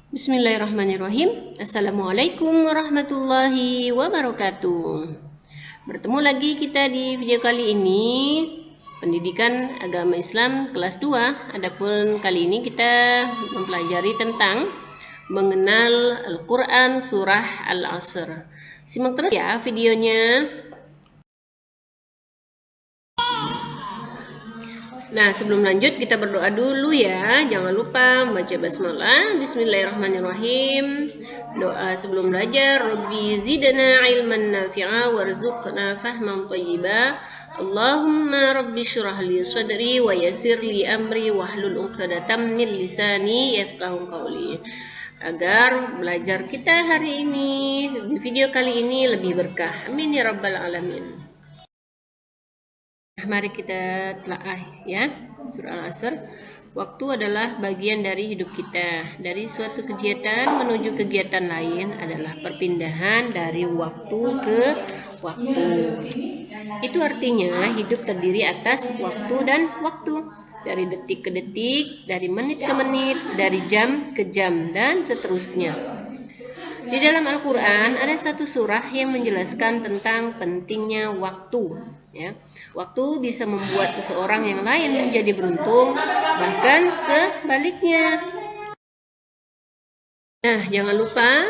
Bismillahirrahmanirrahim. Assalamualaikum warahmatullahi wabarakatuh. Bertemu lagi kita di video kali ini, Pendidikan Agama Islam kelas 2. Adapun kali ini kita mempelajari tentang mengenal Al-Quran Surah Al-Asr. Simak terus ya videonya. Nah, sebelum lanjut kita berdoa dulu ya. Jangan lupa membaca basmalah. Bismillahirrahmanirrahim. Doa sebelum belajar. Rabbi zidna ilman nafi'a warzuqna fahman thayyiba. Allahumma rabbi syrah li sadri wa yassir li amri wahlul 'uqdatam min lisani yafqahu qawli. Agar belajar kita hari ini di video kali ini lebih berkah. Amin ya rabbal alamin. Mari kita telaah ya, surah Al-Asr. Waktu adalah bagian dari hidup kita. Dari suatu kegiatan menuju kegiatan lain adalah perpindahan dari waktu ke waktu. Itu artinya hidup terdiri atas waktu dan waktu. Dari detik ke detik, dari menit ke menit, dari jam ke jam, dan seterusnya. Di dalam Al-Quran ada satu surah yang menjelaskan tentang pentingnya waktu. Ya. Waktu bisa membuat seseorang yang lain menjadi beruntung, bahkan sebaliknya. Nah, jangan lupa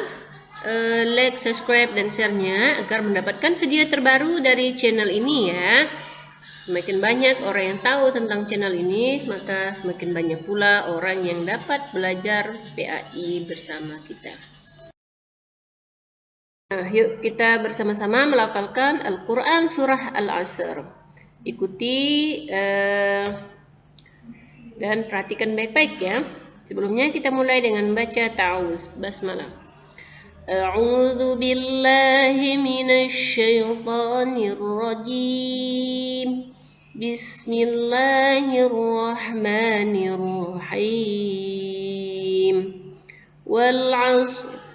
like, subscribe, dan share-nya agar mendapatkan video terbaru dari channel ini ya. Semakin banyak orang yang tahu tentang channel ini, maka semakin banyak pula orang yang dapat belajar PAI bersama kita. Nah, yuk kita bersama-sama melafalkan Al-Quran Surah Al-Asr. Ikuti dan perhatikan baik-baik ya. Sebelumnya kita mulai dengan membaca ta'awuz, basmalah. A'udzu billahi minasy syaithanir rajim. Bismillahirrahmanirrahim. Wal 'asr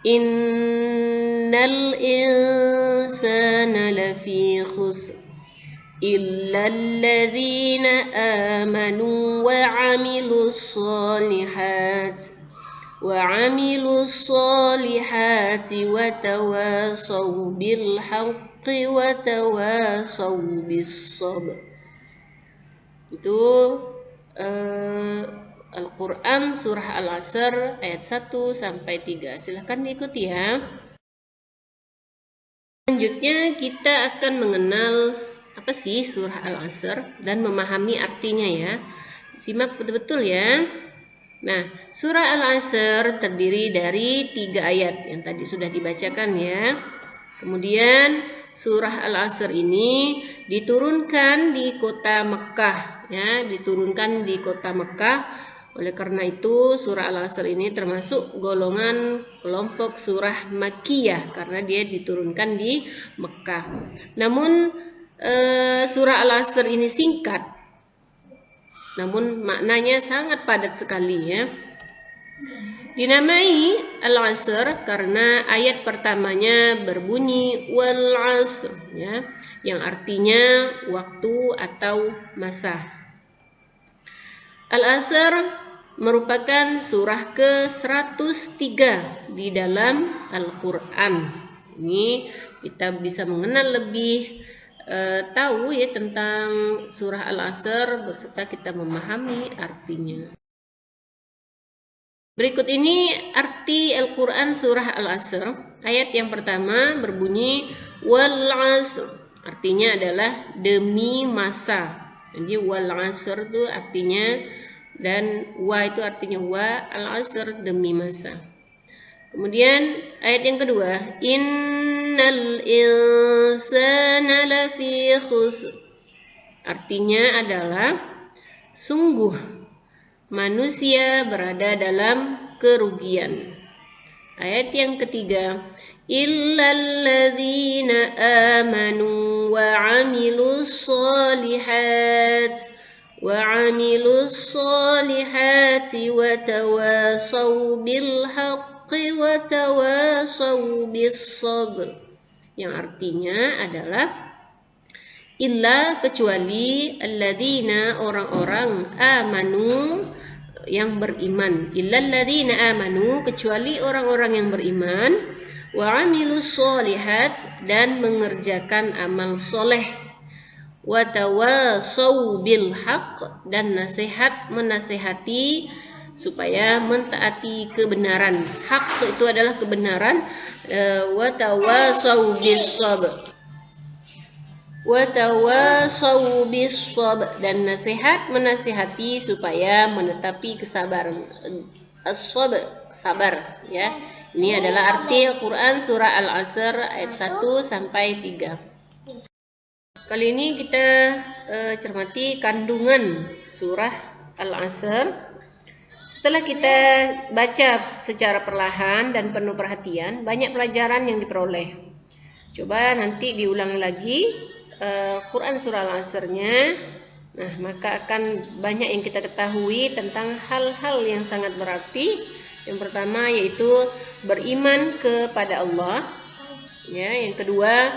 Innal insana lafi khusr illa alladhina amanu wa 'amilus solihati wa tawasaw bil haqqi wa tawasaw bis sabr. Itu Al-Quran Surah Al-Asr ayat 1 sampai 3. Silahkan diikuti ya. Selanjutnya kita akan mengenal apa sih Surah Al-Asr dan memahami artinya ya. Simak betul-betul ya. Nah, Surah Al-Asr terdiri dari 3 ayat yang tadi sudah dibacakan ya. Kemudian Surah Al-Asr ini diturunkan di kota Mekkah ya, diturunkan di kota Mekkah. Oleh karena itu surah Al-Asr ini termasuk golongan kelompok surah Makkiyah karena dia diturunkan di Mekkah. Namun surah Al-Asr ini singkat, namun maknanya sangat padat sekali ya. Dinamai Al-Asr karena ayat pertamanya berbunyi wal 'asr ya, yang artinya waktu atau masa. Al-Asr merupakan surah ke-103 di dalam Al-Quran. Ini kita bisa mengenal lebih tahu ya tentang surah Al-Asr beserta kita memahami artinya. Berikut ini arti Al-Quran surah Al-Asr. Ayat yang pertama berbunyi wal 'asr. Artinya adalah demi masa. Jadi wal 'asr itu artinya, dan wa itu artinya wa, al-'asr demi masa. Kemudian ayat yang kedua, innal insana lafi khusr. Artinya adalah sungguh manusia berada dalam kerugian. Ayat yang ketiga, illalladzina amanu wa 'amilus solihati wa tawasaw bil haqqi wa tawasaw bis sabr. Yang artinya adalah illa kecuali alladzina orang-orang amanu yang beriman. Illal ladzina amanu, kecuali orang-orang yang beriman, wa amilus sholihat, dan mengerjakan amal soleh, wa tawassaw bil haqq, dan menasehati supaya mentaati kebenaran. Hak itu adalah kebenaran. Wa tawassaw bis sabr, wa tawassaw bis sabr, dan menasehati supaya menetapi kesabaran. As-sabr, sabar, ya. Ini adalah arti Al-Quran surah Al-Asr ayat 1 sampai 3. Kali ini kita cermati kandungan surah Al-Asr. Setelah kita baca secara perlahan dan penuh perhatian, banyak pelajaran yang diperoleh. Coba nanti diulang lagi Quran surah Al-Asr-nya. Nah, maka akan banyak yang kita ketahui tentang hal-hal yang sangat berarti. Yang pertama yaitu beriman kepada Allah. Ya, yang kedua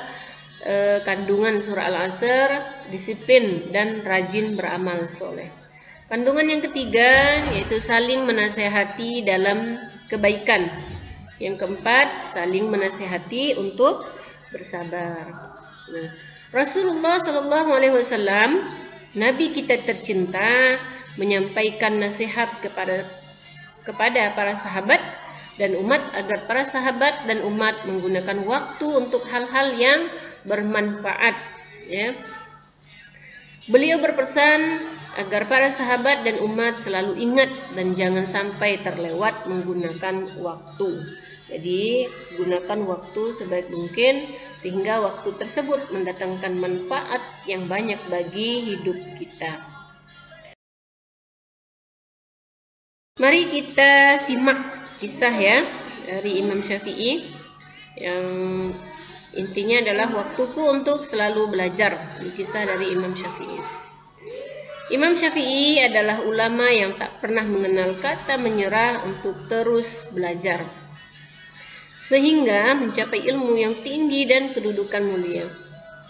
kandungan surah Al-Asr, disiplin dan rajin beramal soleh. Kandungan yang ketiga yaitu saling menasehati dalam kebaikan. Yang keempat, saling menasehati untuk bersabar. Nah, Rasulullah SAW, Nabi kita tercinta, menyampaikan nasihat kepada para sahabat dan umat agar para sahabat dan umat menggunakan waktu untuk hal-hal yang bermanfaat. Ya. Beliau berpesan agar para sahabat dan umat selalu ingat dan jangan sampai terlewat menggunakan waktu. Jadi gunakan waktu sebaik mungkin sehingga waktu tersebut mendatangkan manfaat yang banyak bagi hidup kita. Mari kita simak kisah ya dari Imam Syafi'i yang intinya adalah waktuku untuk selalu belajar. Ini kisah dari Imam Syafi'i. Imam Syafi'i adalah ulama yang tak pernah mengenal kata menyerah untuk terus belajar, sehingga mencapai ilmu yang tinggi dan kedudukan mulia.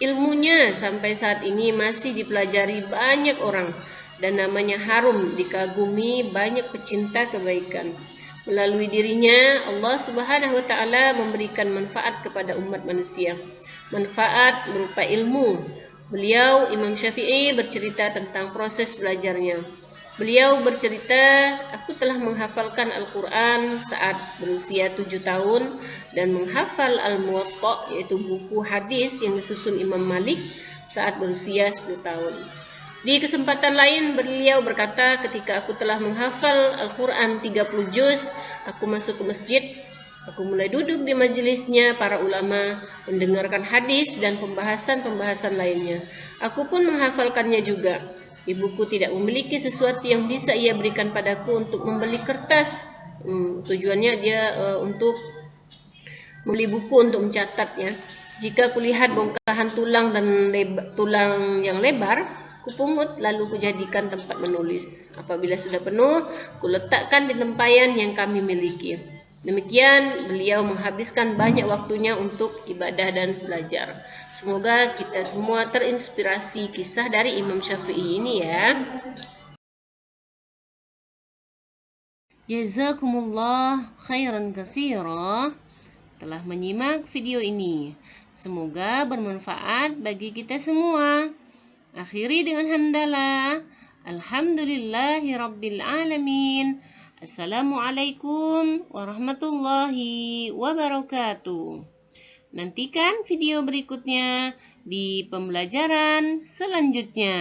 Ilmunya sampai saat ini masih dipelajari banyak orang dan namanya harum dikagumi banyak pecinta kebaikan. Melalui dirinya Allah Subhanahu wa taala memberikan manfaat kepada umat manusia. Manfaat berupa ilmu. Beliau Imam Syafi'i bercerita tentang proses belajarnya. Beliau bercerita, aku telah menghafalkan Al-Quran saat berusia 7 tahun dan menghafal Al-Muwatta, yaitu buku hadis yang disusun Imam Malik, saat berusia 10 tahun. Di kesempatan lain beliau berkata, ketika aku telah menghafal Al-Quran 30 juz, aku masuk ke masjid. Aku mulai duduk di majelisnya para ulama, mendengarkan hadis dan pembahasan-pembahasan lainnya. Aku pun menghafalkannya juga. Ibuku tidak memiliki sesuatu yang bisa ia berikan padaku untuk membeli kertas. Tujuannya dia untuk membeli buku untuk mencatatnya. Jika kulihat bongkahan tulang dan tulang yang lebar, kupungut lalu kujadikan tempat menulis. Apabila sudah penuh, kuletakkan di tempayan yang kami miliki. Demikian beliau menghabiskan banyak waktunya untuk ibadah dan belajar. Semoga kita semua terinspirasi kisah dari Imam Syafi'i ini ya. Jazakumullah khairan katsira telah menyimak video ini. Semoga bermanfaat bagi kita semua. Akhiri dengan hamdalah. Alhamdulillahirabbil alamin. Assalamualaikum warahmatullahi wabarakatuh. Nantikan video berikutnya di pembelajaran selanjutnya.